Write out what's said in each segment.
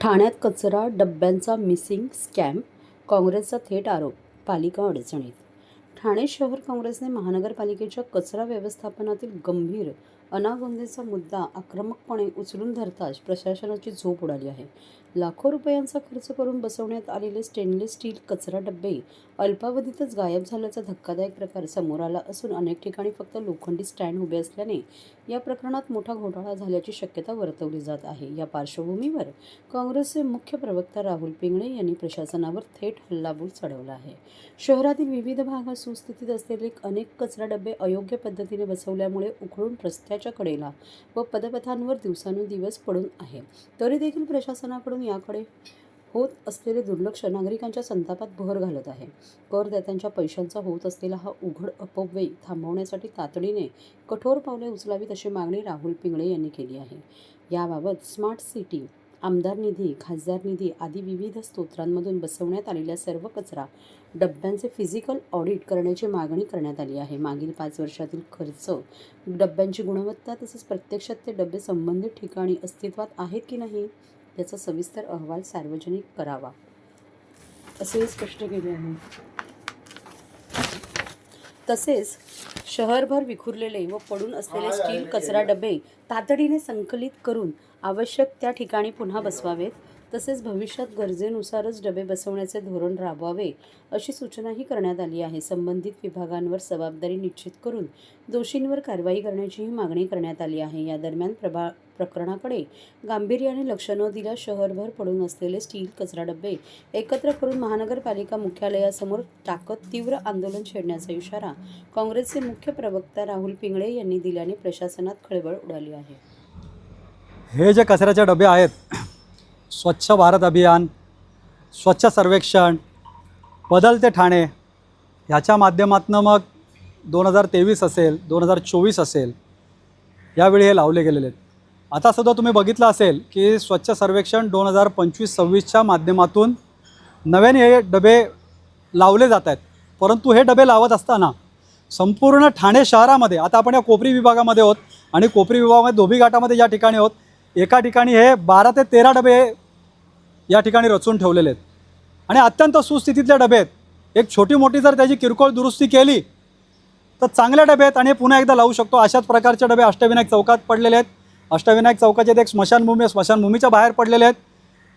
ठाण्यात कचरा डब्यांचा missing scam, काँग्रेसचा थेट आरोप, पालिका अडचणीत. ठाणे शहर काँग्रेसने महानगरपालिकेच्या कचरा व्यवस्थापनातील गंभीर अनागोंदीचा मुद्दा आक्रमकपणे उचलून धरताच प्रशासनाची झोप उडाली आहे. लाखो रुपयांचा खर्च करून बसवण्यात आलेले स्टेनलेस स्टील कचरा डब्बे अल्पावधीतच गायब झाल्याचा धक्कादायक प्रकार समोर आला असून अनेक ठिकाणी फक्त लोखंडी स्टँड उभे असल्याने या प्रकरणात मोठा घोटाळा झाल्याची शक्यता वर्तवली जात आहे. या पार्श्वभूमीवर काँग्रेसचे मुख्य प्रवक्ता राहुल पिंगळे यांनी प्रशासनावर थेट हल्लाबोल चढवला आहे. शहरातील विविध भागात सुस्थितीत असलेले अनेक कचरा डबे अयोग्य पद्धतीने बसवल्यामुळे उखळून रस्त्याच्या कडेला व पदपथांवर दिवसानुदिवस पडून आहे. तरी देखील प्रशासनाकडून याकडे होत असलेले दुर्लक्ष नागरिकांच्या संतापात भर घालत आहे. करदात्यांच्या पैशांचा होत असलेला हा उघड अपव्यय थांबवण्यासाठी तातडीने कठोर पावले उचलावीत अशी मागणी राहुल पिंगळे यांनी केली आहे. याबाबत स्मार्ट सिटी, आमदार निधी, खासदार निधी आदी विविध स्रोतांमधून बसवण्यात आलेल्या सर्व कचरा डब्यांचे फिजिकल ऑडिट करण्याची मागणी करण्यात आली आहे. मागील 5 वर्षातील खर्च, डब्यांची गुणवत्ता तसेच प्रत्यक्षात ते डबे संबंधित ठिकाणी अस्तित्वात आहेत की नाही याचा सविस्तर अहवाल सार्वजनिक करावा, असे स्पष्ट केले आहे. तसेच शहरभर विखुरलेले व पडून असलेले स्टील कचरा डबे तातडीने संकलित करून आवश्यक त्या ठिकाणी पुन्हा बसवावेत. तसेच भविष्यात गरजेनुसारच डबे बसवण्याचे धोरण राबवावे अशी सूचनाही करण्यात आली आहे. संबंधित विभागांवर जबाबदारी निश्चित करून दोषींवर कारवाई करण्याचीही मागणी करण्यात आली आहे. या दरम्यान प्रकरणाकडे गांभीर्याने लक्ष न दिल्यास शहरभर पडून असलेले स्टील कचरा डबे एकत्र करून महानगरपालिका मुख्यालयासमोर टाकत तीव्र आंदोलन छेडण्याचा इशारा काँग्रेसचे मुख्य प्रवक्ता राहुल पिंगळे यांनी दिल्याने प्रशासनात खळबळ उडाली आहे. हे जे कचऱ्याचे डबे आहेत, स्वच्छ भारत अभियान, स्वच्छ सर्वेक्षण, बदलते ठाणे ह्याच्या माध्यमातून मग 2023 असेल, 2024 असेल, यावेळी हे लावले गेलेले आहेत. आता सुद्धा तुम्ही बघितलं असेल की स्वच्छ सर्वेक्षण 2025-26च्या माध्यमातून नव्याने हे डबे लावले जात आहेत. परंतु हे डबे लावत असताना संपूर्ण ठाणे शहरामध्ये, आता आपण या कोपरी विभागामध्ये आहोत आणि कोपरी विभागामध्ये धोबी घाटामध्ये ज्या ठिकाणी आहोत, एका ठिकाणी हे 12 ते 13 डबे या ठिकाणी रचून ठेवलेले आहेत आणि अत्यंत सुस्थितीतले डबे आहेत. एक छोटी मोठी जर त्याची किरकोळ दुरुस्ती केली तर चांगले डबे आहेत आणि पुन्हा एकदा लावू शकतो. अशाच प्रकारचे डबे अष्टविनायक चौकात पडलेले आहेत. अष्टविनायक चौकाचे एक स्मशानभूमी आहे, स्मशानभूमीच्या बाहेर पडलेले आहेत.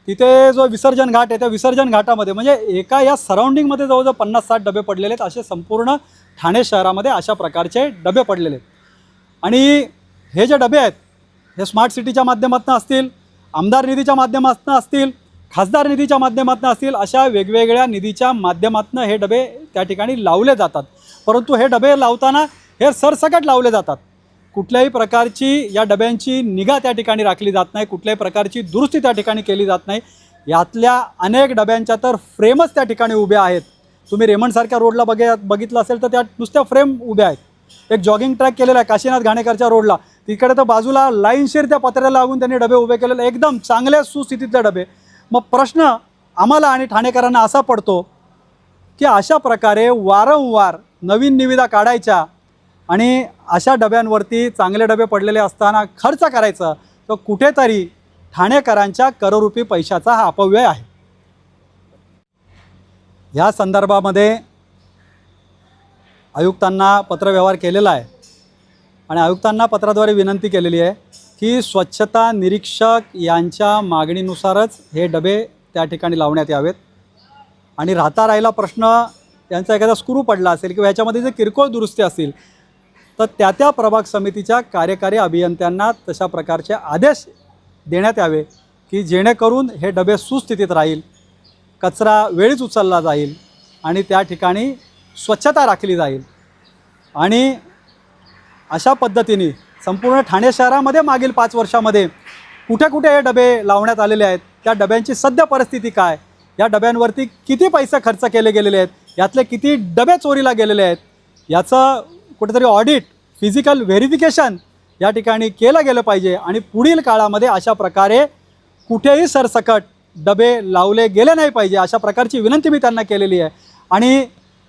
तिथे जो विसर्जन घाट आहे त्या विसर्जन घाटामध्ये म्हणजे एका या सराउंडिंगमध्ये जवळजवळ 50-60 डबे पडलेले आहेत. असे संपूर्ण ठाणे शहरामध्ये अशा प्रकारचे डबे पडलेले आहेत. आणि हे जे डबे आहेत हे स्मार्ट सिटीच्या माध्यमातून असतील, आमदार निधीच्या माध्यमातून असतील, खासदार निधीच्या माध्यमातून असतील, अशा वेगवेगळ्या निधीच्या माध्यमातून हे डबे त्या ठिकाणी लावले जातात. परंतु हे डबे लावताना हे सरसकट लावले जातात. कुठल्याही प्रकारची या डब्यांची निगा त्या ठिकाणी राखली जात नाही, कुठल्याही प्रकारची दुरुस्ती त्या ठिकाणी केली जात नाही. यातल्या अनेक डब्यांच्या तर फ्रेमच त्या ठिकाणी उभ्या आहेत. तुम्ही रेमंडसारख्या रोडला बघितलं असेल तर त्या नुसत्या फ्रेम उभ्या आहेत. एक जॉगिंग ट्रॅक केलेला आहे काशीनाथ घाणेकरच्या रोडला, तिकडे तर बाजूला लाईनशीर त्या पत्र्याला लागून त्यांनी डबे उभे केलेले, एकदम चांगल्या सुस्थितीतले डबे. मग प्रश्न आम्हाला आणि ठाणेकरांना असा पडतो की अशा प्रकारे वारंवार नवीन निविदा काढायच्या आणि अशा डब्यांवरती चांगले डबे पडलेले असताना खर्च करायचा, तर कुठेतरी ठाणेकरांच्या करोडरूपी पैशाचा हा अपव्यय आहे. या संदर्भामध्ये आयुक्तांना पत्रव्यवहार केलेला आहे आणि आयुक्तांना पत्राद्वारे विनंती केलेली आहे की स्वच्छता निरीक्षक यांच्या मागणीनुसारच हे डबे त्या ठिकाणी लावण्यात यावेत. आणि राहिला प्रश्न यांचा एखादा स्क्रू पडला असेल किंवा ह्याच्यामध्ये जे किरकोळ दुरुस्ती असतील तर त्या प्रभाग समितीच्या कार्यकारी अभियंत्यांना तशा प्रकारचे आदेश देण्यात यावे की जेणेकरून हे डबे सुस्थितीत राहील, कचरा वेळीच उचलला जाईल आणि त्या ठिकाणी स्वच्छता राखली जाईल. आणि अशा पद्धतीने संपूर्ण ठाणे शहरामध्ये मागील 5 वर्षामध्ये कुठे कुठे हे डबे लावण्यात आलेले आहेत, त्या डब्यांची सध्या परिस्थिती काय, या डब्यांवरती किती पैसे खर्च केले गेलेले आहेत, यातले किती डबे चोरीला गेलेले आहेत, याचं कुठेतरी ऑडिट, फिजिकल व्हेरिफिकेशन या ठिकाणी केलं गेलं पाहिजे. आणि पुढील काळामध्ये अशा प्रकारे कुठेही सरसकट डबे लावले गेले नाही पाहिजे, अशा प्रकारची विनंती मी त्यांना केलेली आहे. आणि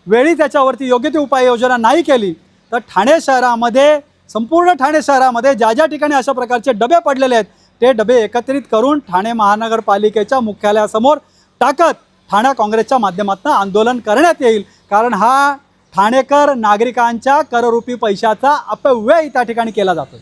वेळी त्याच्यावरती योग्य ती उपाययोजना नाही केली तर ठाणे शहरामध्ये, संपूर्ण ठाणे शहरामध्ये ज्या ज्या ठिकाणी अशा प्रकारचे डबे पडलेले आहेत ते डबे एकत्रित करून ठाणे महानगरपालिकेच्या मुख्यालयासमोर टाकत ठाणे काँग्रेसच्या माध्यमातून आंदोलन करण्यात येईल. कारण हा ठाणेकर नागरिकांच्या कररूपी पैशाचा अपव्यय त्या ठिकाणी केला जातो.